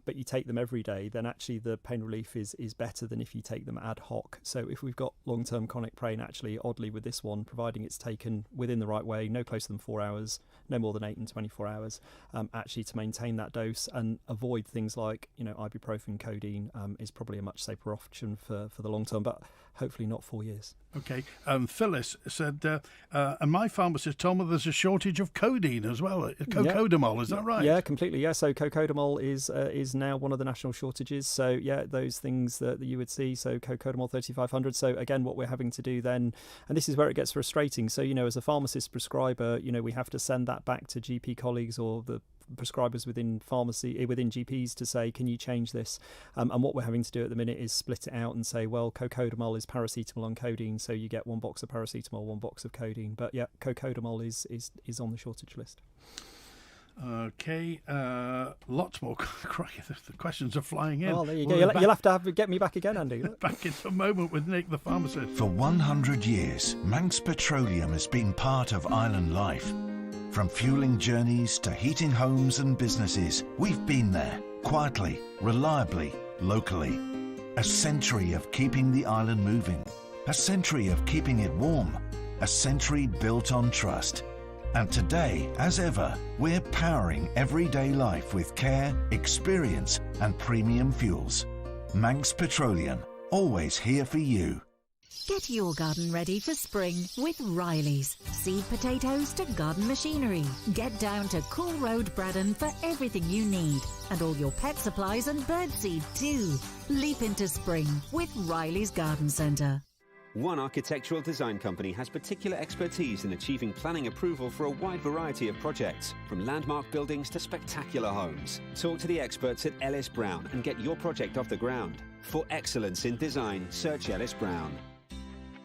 but you take them every day, then actually the pain relief is better than if you take them ad hoc. So if we've got long-term chronic pain, actually, oddly with this one, providing it's taken within the right way, no closer than 4 hours, no more than 8 and 24 hours, actually to maintain that dose and avoid things like, ibuprofen, codeine, is probably a much safer option for the long term, but hopefully not 4 years. Okay. Phyllis said, and my pharmacist told me there's a shortage of codeine as well. Cocodamol, is that right? Yeah, completely. Yeah, so cocodamol is now one of the national shortages. So yeah, those things that you would see. So cocodamol 3500. So again, what we're having to do then, and this is where it gets frustrating. So as a pharmacist prescriber, we have to send that back to GP colleagues or the prescribers within GPs to say, can you change this? And what we're having to do at the minute is split it out and say, well, cocodamol is paracetamol and codeine, so you get 1 box of paracetamol, 1 box of codeine. But yeah, cocodamol is on the shortage list. Okay, lots more. The questions are flying in. Oh, there you go. You'll have to get me back again, Andy. Back in a moment with Nick, the pharmacist. For 100 years, Manx Petroleum has been part of island life. From fueling journeys to heating homes and businesses, we've been there, quietly, reliably, locally. A century of keeping the island moving. A century of keeping it warm. A century built on trust. And today, as ever, we're powering everyday life with care, experience, and premium fuels. Manx Petroleum, always here for you. Get your garden ready for spring with Riley's. Seed potatoes to garden machinery. Get down to Cool Road, Braddon for everything you need. And all your pet supplies and birdseed too. Leap into spring with Riley's Garden Centre. One architectural design company has particular expertise in achieving planning approval for a wide variety of projects, from landmark buildings to spectacular homes. Talk to the experts at Ellis Brown and get your project off the ground. For excellence in design, search Ellis Brown.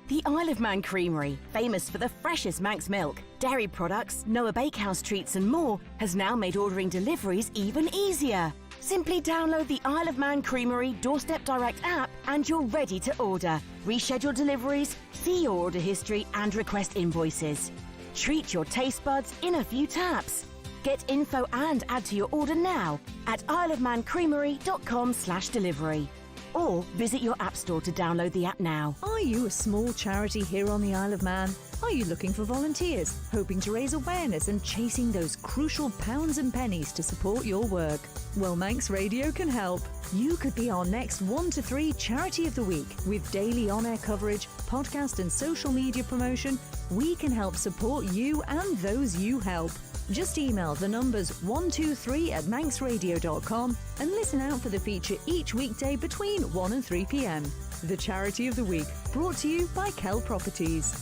The Isle of Man Creamery, famous for the freshest Manx milk, dairy products, Noah Bakehouse treats and more, has now made ordering deliveries even easier. Simply download the Isle of Man Creamery Doorstep Direct app and you're ready to order. Reschedule deliveries, see your order history and request invoices. Treat your taste buds in a few taps. Get info and add to your order now at isleofmancreamery.com/delivery. Or visit your app store to download the app now. Are you a small charity here on the Isle of Man? Are you looking for volunteers, hoping to raise awareness and chasing those crucial pounds and pennies to support your work? Well, Manx Radio can help. You could be our next 1 to 3 Charity of the Week. With daily on-air coverage, podcast and social media promotion, we can help support you and those you help. Just email the numbers 123@manxradio.com and listen out for the feature each weekday between 1 and 3 p.m. The Charity of the Week, brought to you by Kell Properties.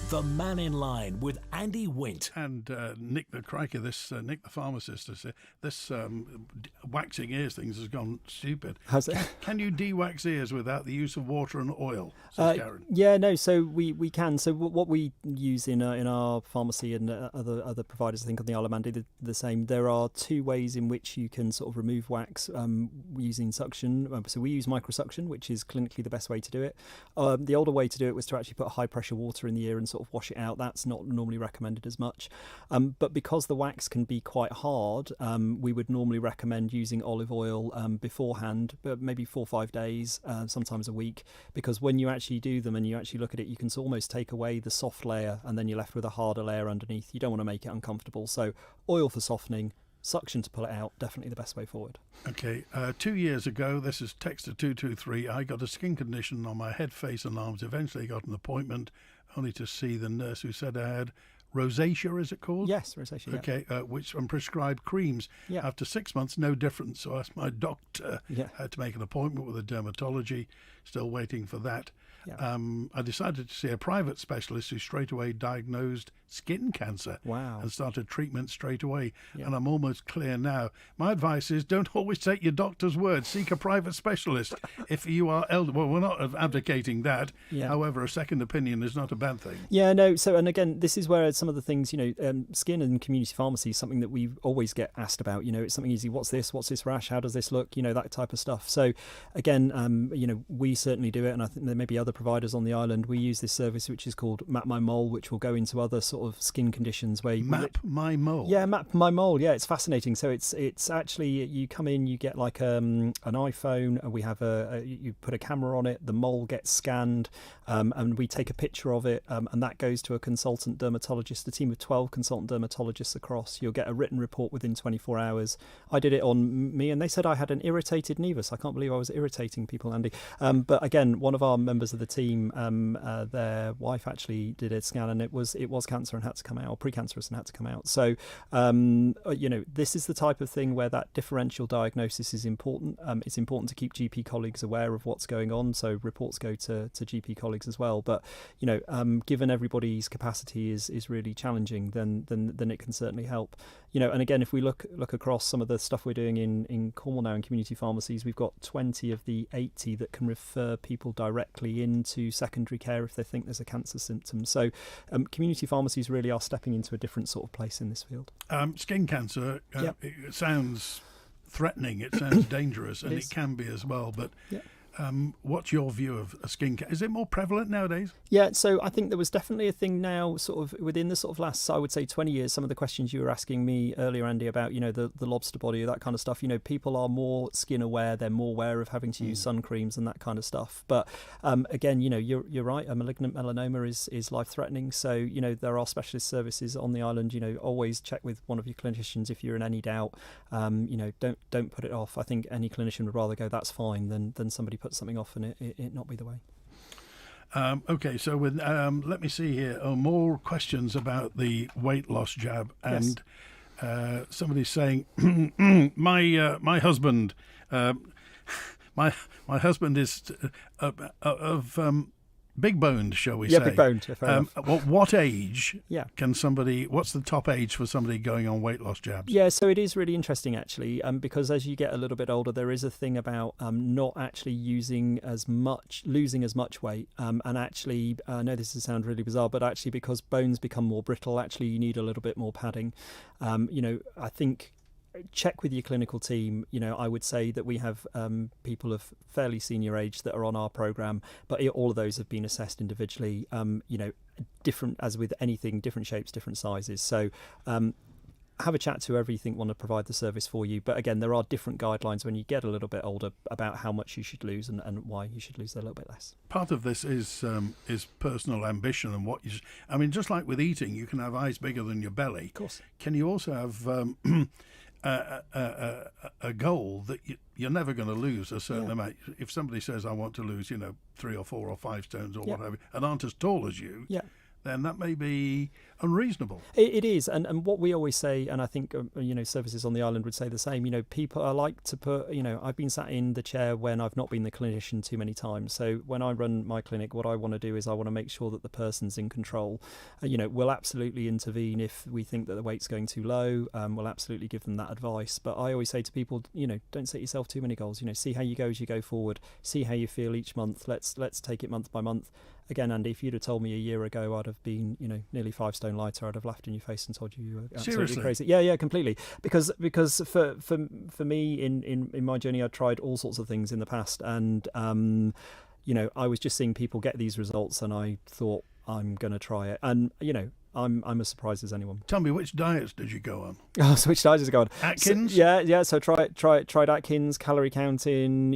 The Mannin Line with Andy Wint. And Nick the pharmacist, this waxing ears things has gone stupid. Has it? Can you de-wax ears without the use of water and oil? Says Karen. Yeah, no. So we can. So what we use in our pharmacy and other providers, I think on the Isle of Man do the same. There are 2 ways in which you can sort of remove wax using suction. So we use microsuction, which is clinically the best way to do it. The older way to do it was to actually put high pressure water in the ear and sort sort of wash it out. That's not normally recommended as much. But because the wax can be quite hard, we would normally recommend using olive oil beforehand, but maybe 4 or 5 days, sometimes a week, because when you actually do them and you actually look at it, you can almost take away the soft layer and then you're left with a harder layer underneath. You don't want to make it uncomfortable. So oil for softening, suction to pull it out, definitely the best way forward. Okay, 2 years ago, this is Texter 223, I got a skin condition on my head, face and arms. Eventually got an appointment only to see the nurse, who said I had rosacea, is it called? Yes, rosacea. Okay, which and prescribed creams. Yeah. After 6 months, no difference. So I asked my doctor, had to make an appointment with a dermatology, still waiting for that. Yeah. I decided to see a private specialist who straight away diagnosed skin cancer. Wow. And started treatment straight away. Yeah. And I'm almost clear now. My advice is don't always take your doctor's word. Seek a private specialist. If you are elderly, well, we're not advocating that. Yeah. However, a second opinion is not a bad thing. Yeah, no. So, and again, this is where some of the things, skin and community pharmacy is something that we always get asked about. It's something easy. What's this rash? How does this look? That type of stuff. So, again, we certainly do it, and I think there may be other providers on the island. We use this service which is called Map My Mole, which will go into other sort of skin conditions where Map My Mole. Yeah, Map My Mole. Yeah, it's fascinating. So it's actually, you come in, you get like an iPhone, and we have you put a camera on it. The mole gets scanned, and we take a picture of it, and that goes to a consultant dermatologist, a team of 12 consultant dermatologists across. You'll get a written report within 24 hours. I did it on me, and they said I had an irritated nevus. I can't believe I was irritating people, Andy. But again, one of our members of the team, their wife actually did a scan, and it was cancer and had to come out, or precancerous and had to come out. So, this is the type of thing where that differential diagnosis is important. It's important to keep GP colleagues aware of what's going on. So reports go to GP colleagues as well. But, given everybody's capacity is really challenging, then it can certainly help. And again, if we look across some of the stuff we're doing in Cornwall now in community pharmacies, we've got 20 of the 80 that can refer people directly into secondary care if they think there's a cancer symptom. So community pharmacies really are stepping into a different sort of place in this field. Skin cancer, it sounds threatening, it sounds dangerous, and it can be as well. But what's your view of skin cancer? Is it more prevalent nowadays? Yeah, so I think there was definitely a thing now, sort of within the sort of last, I would say, 20 years. Some of the questions you were asking me earlier, Andy, about the lobster body, that kind of stuff. People are more skin aware. They're more aware of having to use sun creams and that kind of stuff. But again, you're right. A malignant melanoma is life threatening. So there are specialist services on the island. Always check with one of your clinicians if you're in any doubt. Don't put it off. I think any clinician would rather go, that's fine, than somebody put something off and it not be the way. Okay, so with let me see here. More questions about the weight loss jab, and somebody's saying my husband my husband is of big boned, shall we say? Yeah, big boned. Yeah, fair enough. What age can somebody? What's the top age for somebody going on weight loss jabs? Yeah, so it is really interesting actually, because as you get a little bit older, there is a thing about not actually losing as much weight, and actually, I know this sounds really bizarre, but actually because bones become more brittle, actually you need a little bit more padding. I think. Check with your clinical team. I would say that we have people of fairly senior age that are on our programme, but all of those have been assessed individually. Different, as with anything, different shapes, different sizes. So have a chat to whoever you think want to provide the service for you. But again, there are different guidelines when you get a little bit older about how much you should lose and why you should lose a little bit less. Part of this is personal ambition and what you. Just like with eating, you can have eyes bigger than your belly. Of course. Can you also have a goal that you're never going to lose a certain amount? If somebody says, I want to lose, 3 or 4 or 5 stones or whatever, and aren't as tall as you, then that may be unreasonable. It is, and what we always say, and I think services on the island would say the same. People, I like to put. I've been sat in the chair when I've not been the clinician too many times. So when I run my clinic, what I want to do is I want to make sure that the person's in control. We'll absolutely intervene if we think that the weight's going too low. We'll absolutely give them that advice. But I always say to people, don't set yourself too many goals. See how you go as you go forward. See how you feel each month. Let's take it month by month. Again, Andy, if you'd have told me a year ago I'd have been, nearly 5 stone lighter, I'd have laughed in your face and told you were absolutely Seriously? crazy. Yeah, completely. Because for me in my journey, I'd tried all sorts of things in the past, and I was just seeing people get these results, and I thought, I'm going to try it. And, I'm as surprised as anyone. Tell me, which diets did you go on? Oh, so which diets did I go on? Atkins? So, so tried Atkins, calorie counting,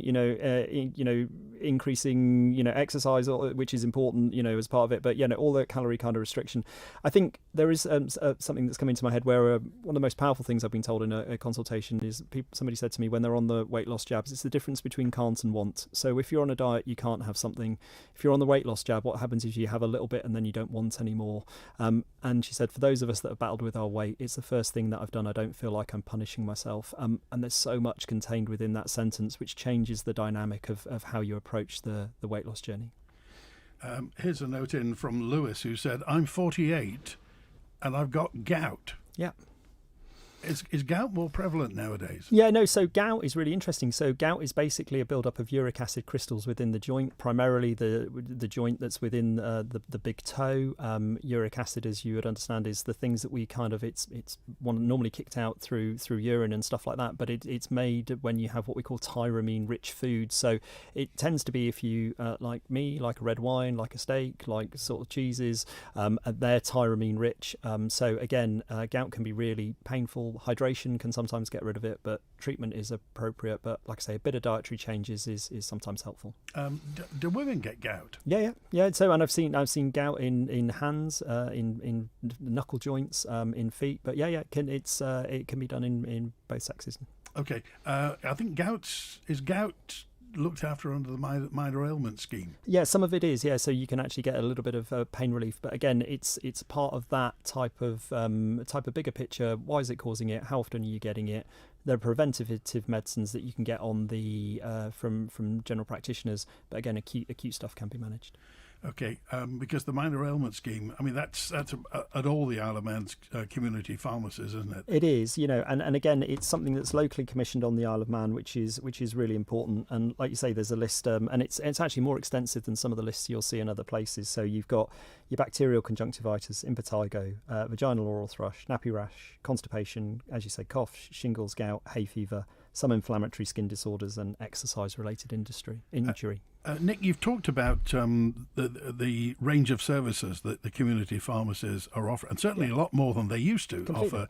increasing, exercise, which is important, as part of it. But, all the calorie kind of restriction. I think there is something that's come into my head where one of the most powerful things I've been told in a consultation is somebody said to me when they're on the weight loss jabs, it's the difference between can't and want. So if you're on a diet, you can't have something. If you're on the weight loss jab, what happens is you have a little bit and then you don't want any more. And she said, for those of us that have battled with our weight, it's the first thing that I've done. I don't feel like I'm punishing myself. And there's so much contained within that sentence, which changes the dynamic of how you approach the weight loss journey. Here's a note in from Lewis who said, I'm 48 and I've got gout. Yeah. Is gout more prevalent nowadays? Yeah, no, so gout is really interesting. So gout is basically a buildup of uric acid crystals within the joint, primarily the joint that's within the big toe. Uric acid, as you would understand, is the things that we it's normally kicked out through urine and stuff like that, but it's made when you have what we call tyramine-rich food. So it tends to be, if you, like me, like a red wine, like a steak, like sort of cheeses, they're tyramine-rich. So again, gout can be really painful. Hydration can sometimes get rid of it, but treatment is appropriate. But like I say, a bit of dietary changes is sometimes helpful. Do women get gout? Yeah. So, and I've seen gout in hands, in knuckle joints, in feet. But it can be done in both sexes. Okay, I think gout looked after under the minor ailment scheme. Yeah, some of it is. Yeah, so you can actually get a little bit of pain relief, but again, it's part of that type of bigger picture. Why is it causing it? How often are you getting it? There are preventative medicines that you can get on the from general practitioners, but again, acute stuff can be managed. Okay, because the minor ailment scheme, I mean, that's at all the Isle of Man's community pharmacies, isn't it? It is, and again, it's something that's locally commissioned on the Isle of Man, which is really important. And like you say, there's a list, and it's actually more extensive than some of the lists you'll see in other places. So you've got your bacterial conjunctivitis, impetigo, vaginal oral thrush, nappy rash, constipation, as you say, cough, shingles, gout, hay fever, some inflammatory skin disorders, and exercise-related injury. Nick, you've talked about the range of services that the community pharmacies are offering, and certainly a lot more than they used to offer.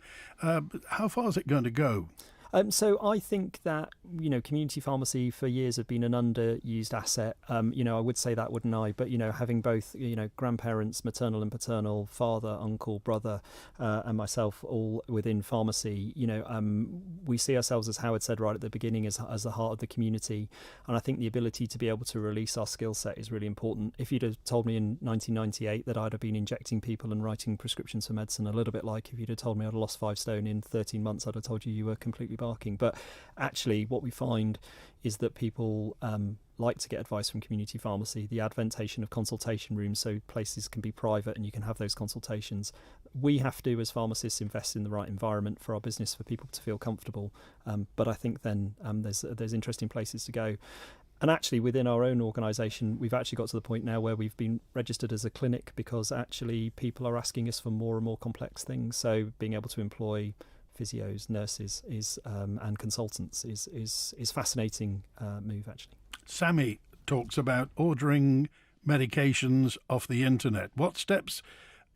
How far is it going to go? So I think that, community pharmacy for years have been an underused asset. I would say that, wouldn't I? But, having both, grandparents, maternal and paternal, father, uncle, brother, and myself all within pharmacy, we see ourselves, as Howard said right at the beginning, as the heart of the community. And I think the ability to be able to release our skill set is really important. If you'd have told me in 1998 that I'd have been injecting people and writing prescriptions for medicine, a little bit like if you'd have told me I'd have lost 5 stone in 13 months, I'd have told you were completely barking. But actually what we find is that people like to get advice from community pharmacy. The adventation of consultation rooms, so places can be private and you can have those consultations. We have to, as pharmacists, invest in the right environment for our business for people to feel comfortable. But I think then there's interesting places to go. And actually within our own organisation, we've actually got to the point now where we've been registered as a clinic because actually people are asking us for more and more complex things. So being able to employ physios, nurses and consultants is fascinating move actually. Sammy talks about ordering medications off the internet. What steps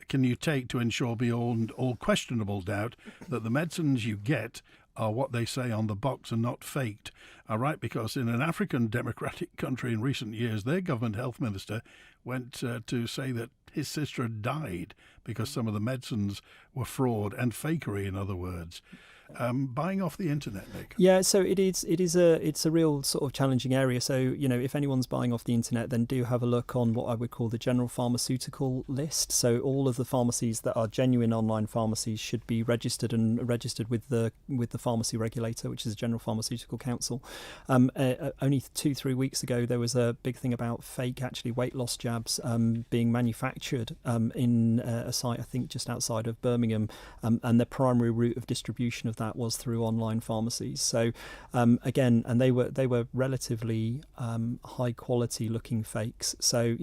can you take to ensure beyond all questionable doubt that the medicines you get are what they say on the box and not faked? I write because in an African democratic country in recent years, their government health minister went to say that his sister had died because some of the medicines were fraud and fakery, in other words. Buying off the internet, Nick. Yeah, so it's a real sort of challenging area. So, if anyone's buying off the internet, then do have a look on what I would call the general pharmaceutical list. So all of the pharmacies that are genuine online pharmacies should be registered with the pharmacy regulator, which is the General Pharmaceutical Council. Only 2-3 weeks ago, there was a big thing about fake weight loss jabs being manufactured in a site, I think, just outside of Birmingham, and the primary route of distribution of that was through online pharmacies. So again, and they were relatively high quality looking fakes. So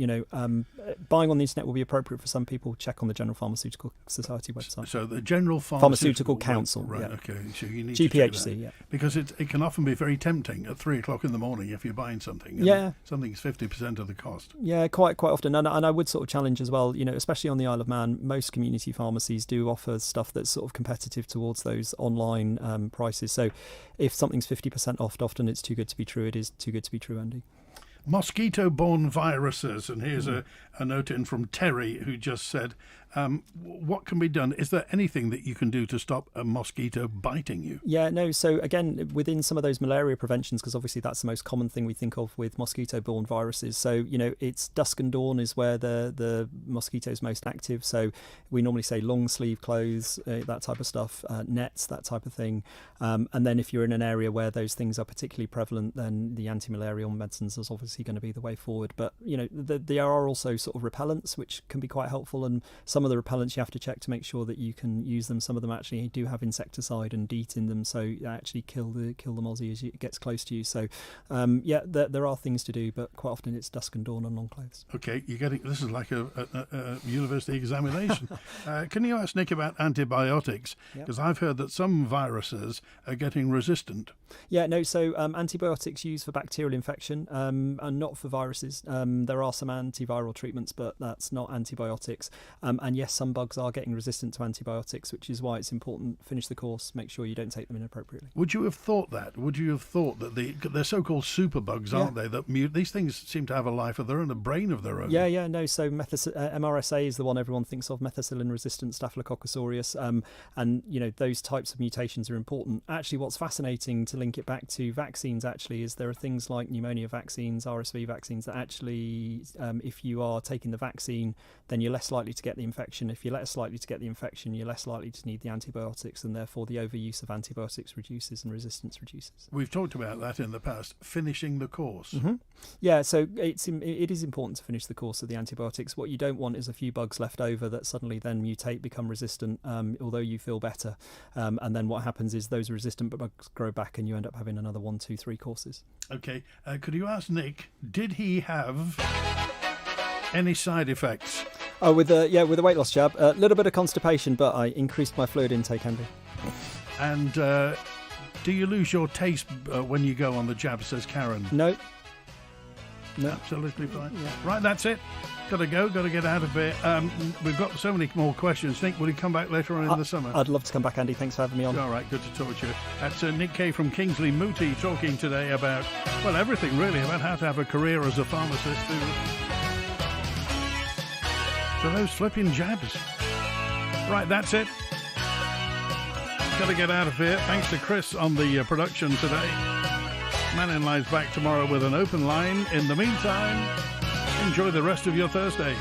buying on the internet will be appropriate for some people. Check on the General Pharmaceutical Society website. So the General Pharmaceutical Council, right? Yeah. Okay, so you need GPHC, to check that. yeah. Because it can often be very tempting at 3:00 in the morning if you're buying something. Yeah, something's 50% of the cost. Yeah, quite often, and I would sort of challenge as well. Especially on the Isle of Man, most community pharmacies do offer stuff that's sort of competitive towards those online prices. So if something's 50% off, often it's too good to be true. It is too good to be true, Andy. Mosquito-borne viruses, and here's a note in from Terry, who just said, what can be done? Is there anything that you can do to stop a mosquito biting you? Yeah, no. So again, within some of those malaria preventions, because obviously that's the most common thing we think of with mosquito-borne viruses. So, it's dusk and dawn is where the mosquito's most active. So we normally say long sleeve clothes, that type of stuff, nets, that type of thing. And then if you're in an area where those things are particularly prevalent, then the anti-malarial medicines is obviously going to be the way forward. But, there are also sort of repellents, which can be quite helpful. And some of the repellents you have to check to make sure that you can use them. Some of them actually do have insecticide and DEET in them, so you actually kill the mozzie as it gets close to you. So there are things to do, but quite often it's dusk and dawn on long clothes. Okay, this is like a university examination. Can you ask Nick about antibiotics? Because I've heard that some viruses are getting resistant. Yeah, no, so antibiotics used for bacterial infection and not for viruses. There are some antiviral treatments, but that's not antibiotics. And yes, some bugs are getting resistant to antibiotics, which is why it's important. Finish the course, make sure you don't take them inappropriately. Would you have thought that? Would you have thought that they're so-called superbugs, aren't they? That these things seem to have a life of their own, a brain of their own. Yeah, no. So MRSA is the one everyone thinks of, methicillin-resistant Staphylococcus aureus, and those types of mutations are important. Actually, what's fascinating to link it back to vaccines actually is there are things like pneumonia vaccines, RSV vaccines that actually, if you are taking the vaccine, then you're less likely to get the infection. If you're less likely to get the infection, you're less likely to need the antibiotics, and therefore the overuse of antibiotics reduces and resistance reduces. We've talked about that in the past, finishing the course. Mm-hmm. Yeah, so it is important to finish the course of the antibiotics. What you don't want is a few bugs left over that suddenly then mutate, become resistant, although you feel better. And then what happens is those resistant bugs grow back and you end up having another 1, 2, 3 courses. Okay, could you ask Nick, did he have any side effects? Oh, with the weight loss jab, a little bit of constipation, but I increased my fluid intake, Andy. And do you lose your taste when you go on the jab, says Karen? No. Absolutely fine. Yeah. Right, that's it. Got to go, got to get out of here. We've got so many more questions. Nick, will you come back later on in the summer? I'd love to come back, Andy. Thanks for having me on. All right, good to talk to you. That's Nick Kaye from Kingsley, Muti, talking today about, everything really, about how to have a career as a pharmacist. For those flipping jabs. Right, that's it. Got to get out of here. Thanks to Chris on the production today. Mannin lies back tomorrow with an open line. In the meantime, enjoy the rest of your Thursday.